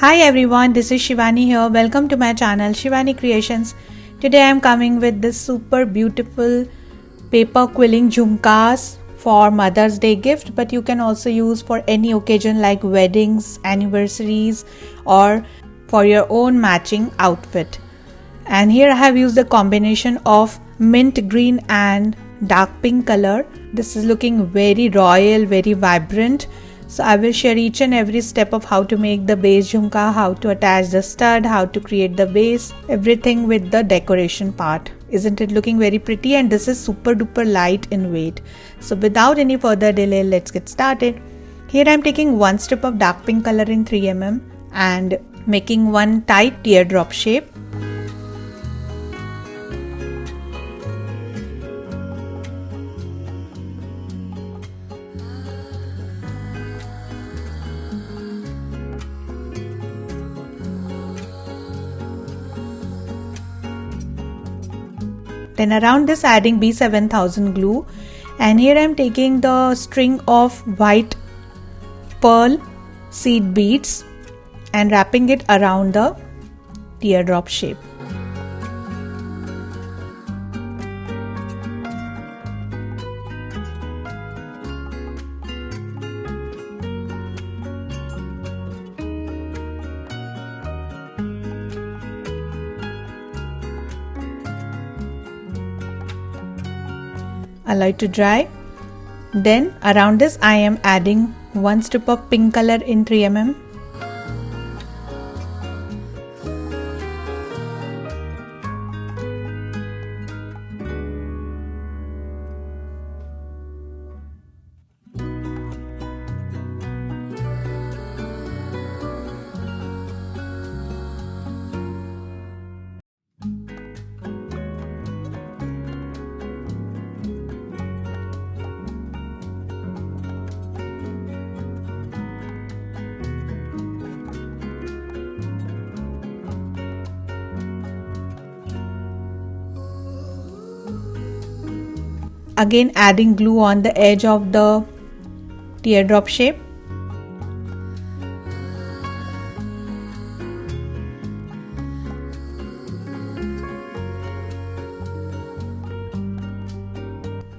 Hi everyone, this is Shivani here. Welcome to my channel Shivani Creations. Today I am coming with this super beautiful paper quilling jhumkas for Mother's Day gift, but you can also use for any occasion like weddings, anniversaries, or for your own matching outfit. And here I have used a combination of mint green and dark pink color. This is looking very royal, very vibrant. So I will share each and every step of how to make the base jhumka, how to attach the stud, how to create the base, everything with the decoration part. Isn't it looking very pretty? And this is super duper light in weight. So without any further delay, let's get started. Here I am taking one strip of dark pink color in 3mm and making one tight teardrop shape. Then around this adding B7000 glue, and here I am taking the string of white pearl seed beads and wrapping it around the teardrop shape. Allow it to dry. Then around this I am adding one strip of pink color in 3mm. Again adding glue on the edge of the teardrop shape.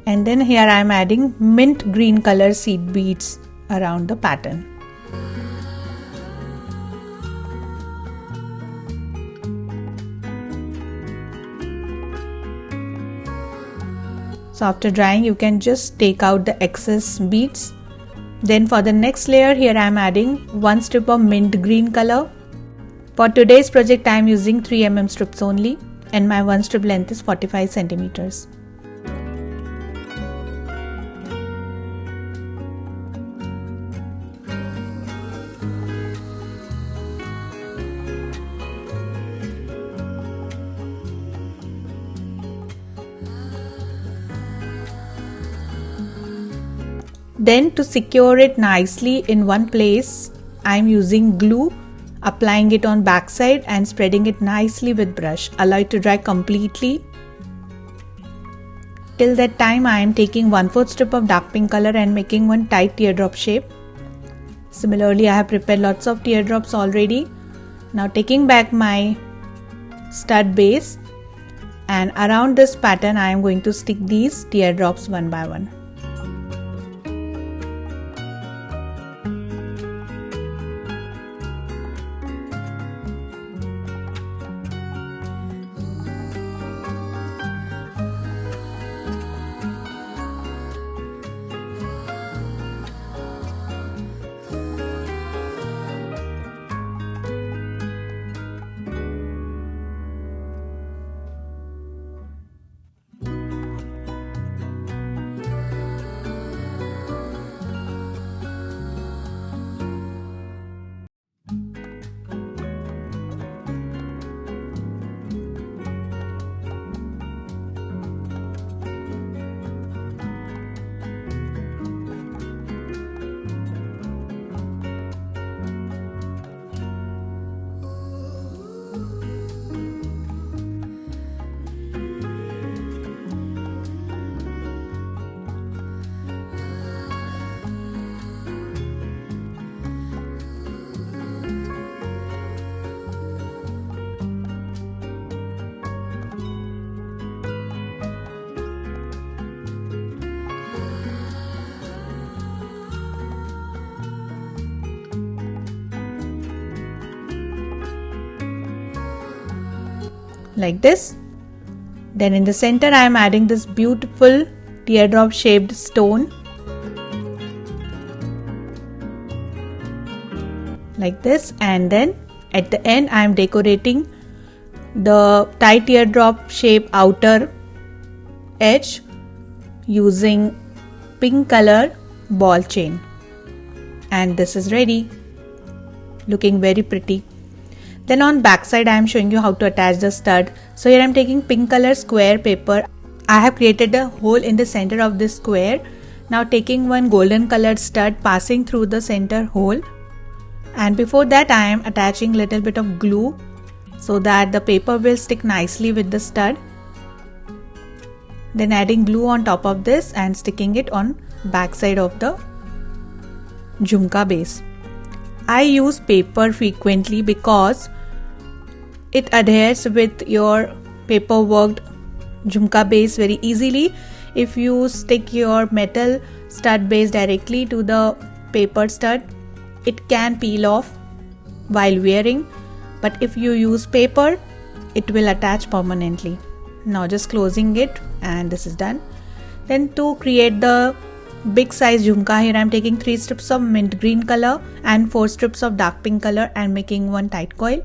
And then here I am adding mint green color seed beads around the pattern. So after drying, you can just take out the excess beads. Then for the next layer, here I am adding one strip of mint green color. For today's project, I am using 3mm strips only, and my one strip length is 45 centimeters. Then to secure it nicely in one place, I am using glue, applying it on backside and spreading it nicely with brush. Allow it to dry completely. Till that time I am taking 1/4 strip of dark pink color and making one tight teardrop shape. Similarly, I have prepared lots of teardrops already. Now taking back my stud base, and around this pattern I am going to stick these teardrops one by one. like this. Then in the center I am adding this beautiful teardrop shaped stone like this, and then at the end I am decorating the tight teardrop shape outer edge using pink color ball chain, and this is ready, looking very pretty. Then on back side I am showing you how to attach the stud. So here I am taking pink color square paper. I have created a hole in the center of this square. Now taking one golden colored stud, passing through the center hole, and before that I am attaching little bit of glue so that the paper will stick nicely with the stud. Then adding glue on top of this and sticking it on back side of the jhumka base. I use paper frequently because it adheres with your paper worked jhumka base very easily. If you stick your metal stud base directly to the paper stud, it can peel off while wearing, but if you use paper, it will attach permanently. Now just closing it, and this is done. Then to create the big size jhumka, here I am taking 3 strips of mint green color and 4 strips of dark pink color and making one tight coil.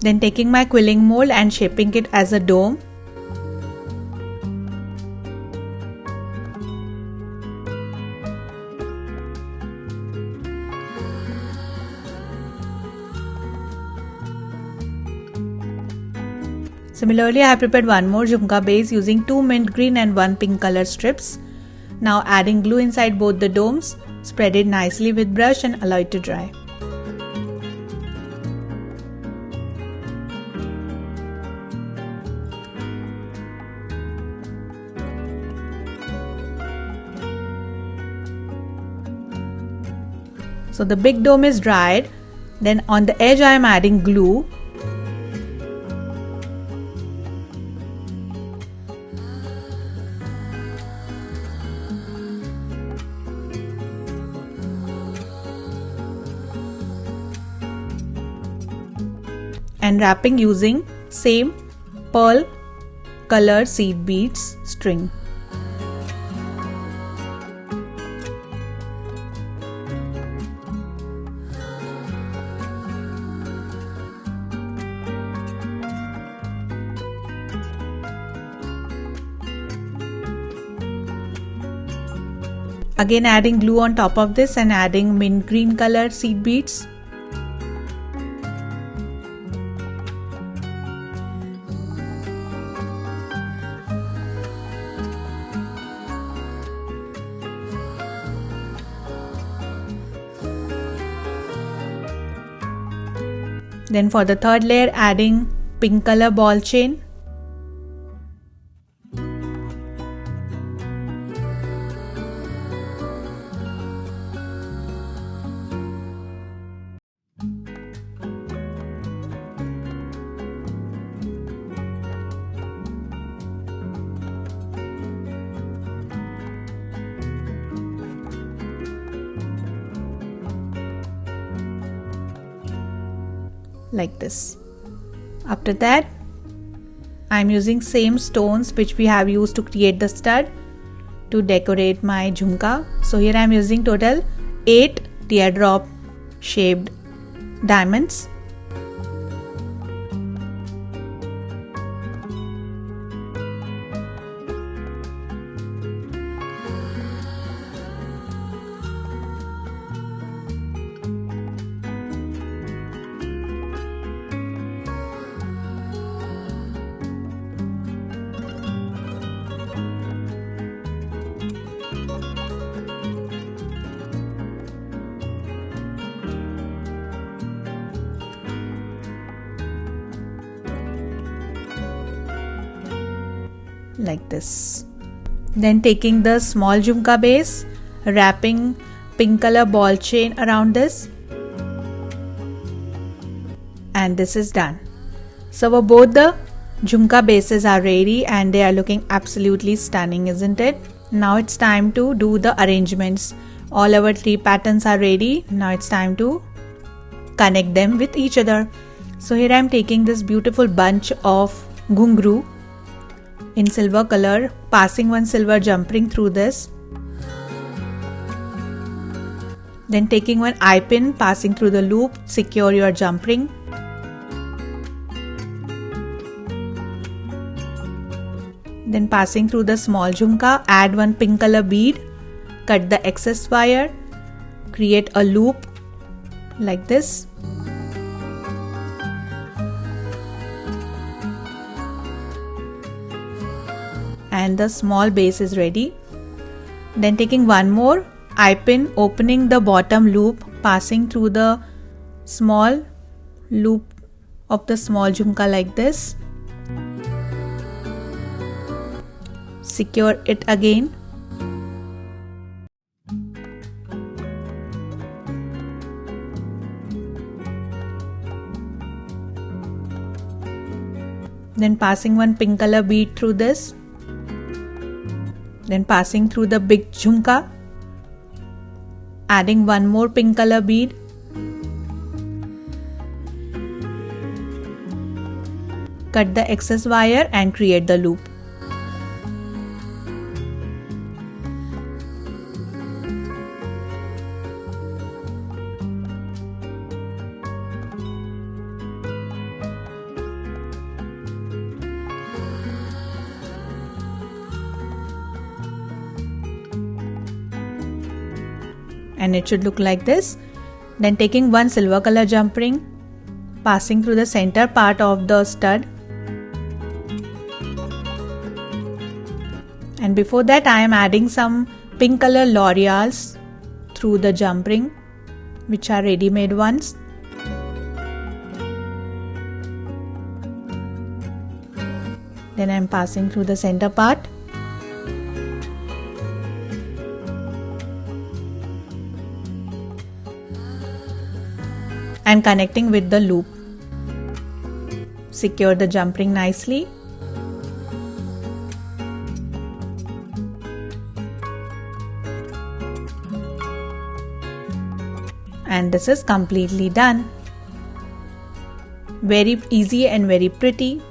Then taking my quilling mold and shaping it as a dome. Similarly, I have prepared one more jhumka base using 2 mint green and 1 pink color strips. Now adding glue inside both the domes, spread it nicely with brush and allow it to dry. So the big dome is dried. Then on the edge I am adding glue. And wrapping using same pearl color seed beads string. Again adding glue on top of this and adding mint green color seed beads. Then for the third layer adding pink color ball chain. Like this. After that I am using same stones which we have used to create the stud to decorate my jhumka. So here I am using total 8 teardrop shaped diamonds. like this. Then taking the small jhumka base, wrapping pink color ball chain around this, and this is done. So both the jhumka bases are ready and they are looking absolutely stunning, isn't it? Now it's time to do the arrangements. All our 3 patterns are ready. Now it's time to connect them with each other. So here I am taking this beautiful bunch of Ghungroo in silver color, passing one silver jump ring through this. Then taking one eye pin, passing through the loop, secure your jump ring. Then passing through the small jhumka, add one pink color bead, cut the excess wire, create a loop like this. And the small base is ready. Then taking one more eye pin, opening the bottom loop, passing through the small loop of the small jhumka like this. Secure it again. Then passing one pink color bead through this. Then passing through the big jhumka, adding one more pink color bead, cut the excess wire and create the loop. And it should look like this. Then taking one silver color jump ring, passing through the center part of the stud, and before that I am adding some pink color Loreals through the jump ring, which are ready-made ones. Then I am passing through the center part. And connecting with the loop. Secure the jump ring nicely. And this is completely done. Very easy and very pretty.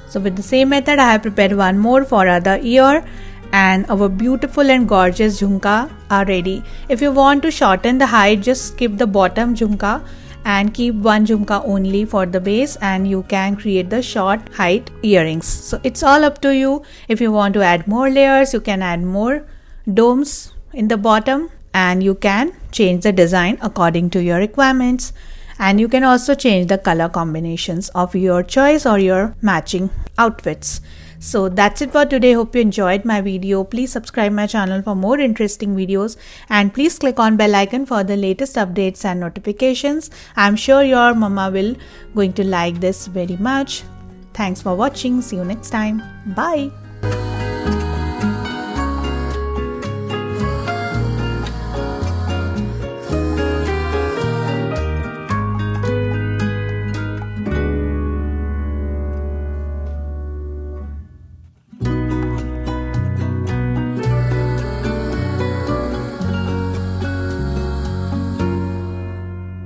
So with the same method I have prepared one more for other ear, and our beautiful and gorgeous jhumka are ready. If you want to shorten the height, just skip the bottom jhumka and keep one jhumka only for the base, and you can create the short height earrings. So it's all up to you. If you want to add more layers, you can add more domes in the bottom, and you can change the design according to your requirements. And you can also change the color combinations of your choice or your matching outfits. So that's it for today. Hope you enjoyed my video. Please subscribe my channel for more interesting videos, and please click on bell icon for the latest updates and notifications. I'm sure your mama will going to like this very much. Thanks for watching. See you next time. Bye.